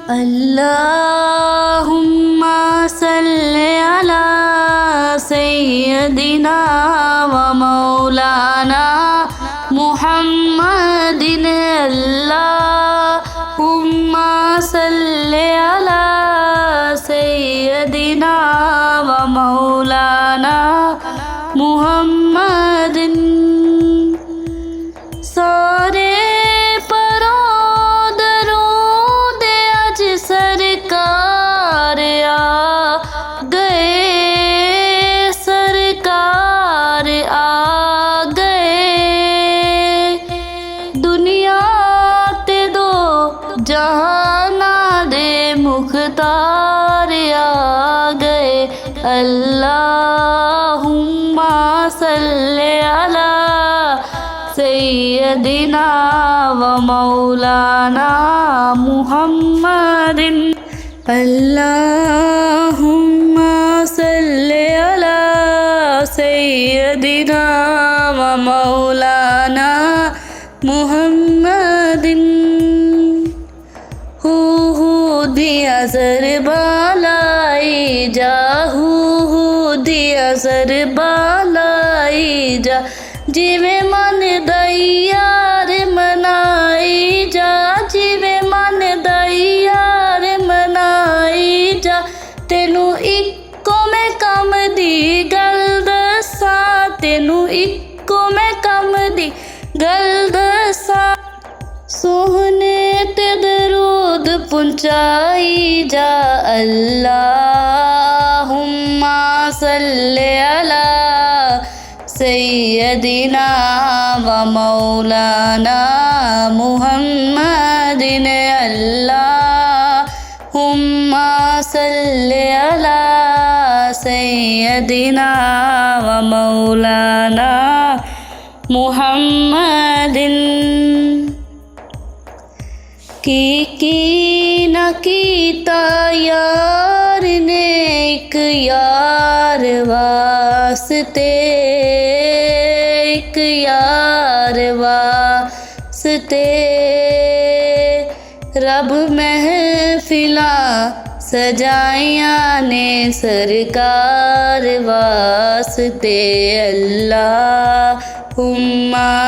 अल्लाहुम्मा सल्ले अला सय्यदिना व मौलाना मुहम्मदिन। अल्लाहुम्मा सल्ले अला सय्यदिना व मौलाना मुहम्मदिन। सारे सरकार आ गए, सरकार आ गए। दुनिया ते दो जहाना दे मुख्तार आ गए। अल्लाहुम्मा सल्ले अला सय्यदिना व मौलाना मुहम्मदिन। अल्लाहुम्मा सल्ले अला सय्यदिना व मौलाना मुहम्मदिन। हू दिया सर बालाई जा, हू दिया सर बालाई जा। जिवे मन दयार मनाई जा, जिवे मन दयार मनाई जा। तेनू इक्को मैं कम दी गल दसा, तेनू इक्को मैं कम दी गल दसा। सोहने ते दरूद पहुंचाई जा। अल्लाहुम्मा सल्ले अला सय्यदिना व मौलाना मुहम्मदिन। अल्लाहुम्मा सल्ले अला सय्यदिना व मौलाना मुहम्मदिन। की न कीता यार ने एक यार वास्ते, एक यार वास्ते। रब महफिलां सजाइया ने सरकार वास्ते। अल्लाहुम्मा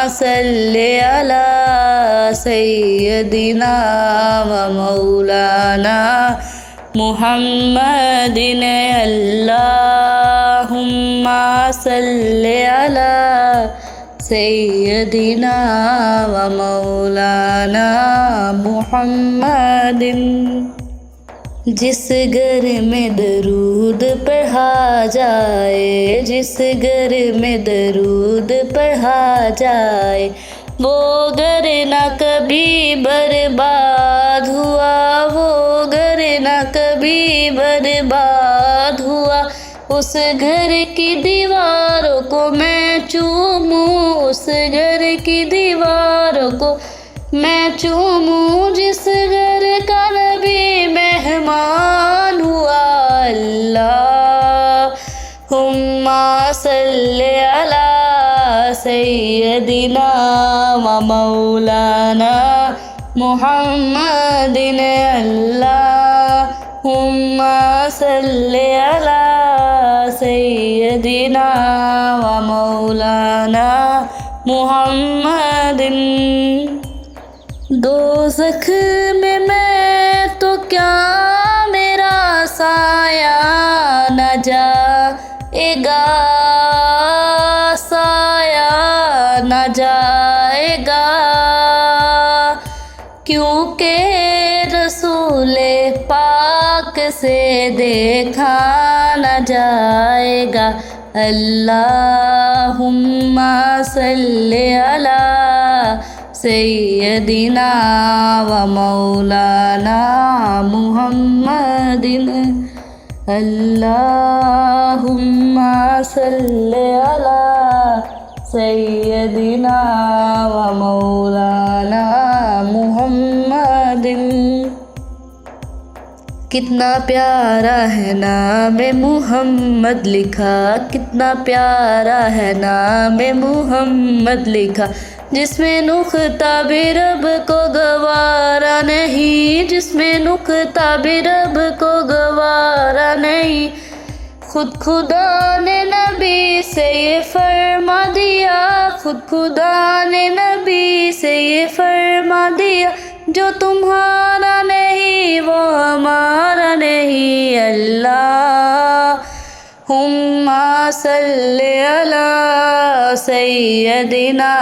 सल्ले अला सय्यदिना व मौलाना मुहम्मदिन। अल्लाहुम्मा सल्ले अला सय्यदिना व मौलाना मुहम्मदिन। जिस घर में दरूद पढ़ा जाए, जिस घर में दरूद पढ़ा जाए, वो घर न कभी बर्बाद हुआ, वो घर न कभी बर्बाद हुआ। उस घर की दीवारों को मैं चूमूं, उस घर की दीवारों को मैं चूमूं, जिस घर का नबी मेहमान हुआ। अल्लाहुम्मा सल्ले अला सय्यदिना व मौलाना मुहम्मदिन। अल्लाहुम्मा सल्ले अला सय्यदिना व मौलाना मुहम्मदिन। दोज़ख में मैं तो क्या मेरा साया न जाएगा, साया न जाएगा। क्योंकि रसूले पाक से देखा न जाएगा। अल्लाहुम्मा सल्ले अला सय्यदिना व मौलाना मुहम्मदिन। अल्लाहुम्मा सल्ले अला सय्यदिना व मौलाना मुहम्मदिन। कितना प्यारा है नाम मुहम्मद लिखा, कितना प्यारा है नाम मुहम्मद लिखा। जिसमें नुक्ता भी रब को गवारा नहीं, जिसमें नुक्ता भी रब को गवारा नहीं। खुद खुदा ने नबी से ये फरमा दिया, खुद खुदा ने नबी से ये फरमा दिया, जो तुम्हारा नहीं वो हमारा नहीं। अल्लाहुम्मा सल्ली अला सय्यदिना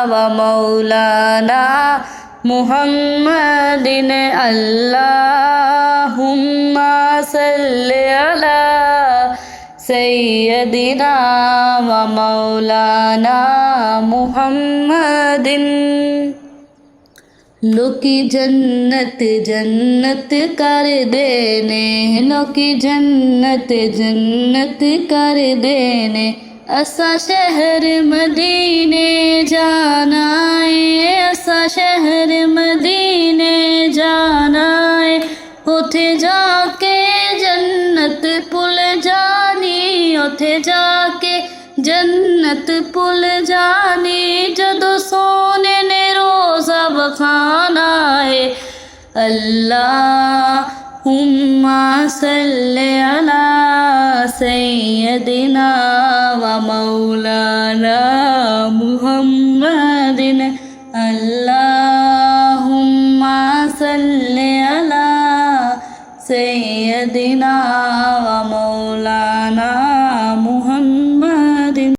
व मौलाना मुहम्मदिन। अल्लाहुम्मा सल्ली अला सय्यदिना व मौलाना मुहम्मदिन। लोकी जन्नत जन्नत कर देने, लोकी जन्नत जन्नत कर देने। असा शहर मदीने जाना है, असा शहर मदीने जाना है। उथे जाके जन्नत पुल जानी, उथे जाके जन्नत पुल जानी। जदों सोने ने रोज़ा बखाना है। अल्लाहुम्मा सल्ली अला सय्यदिना व मौलाना मुहम्मदिन। अल्लाहुम्मा सल्ली अला सय्यदिना व मौलाना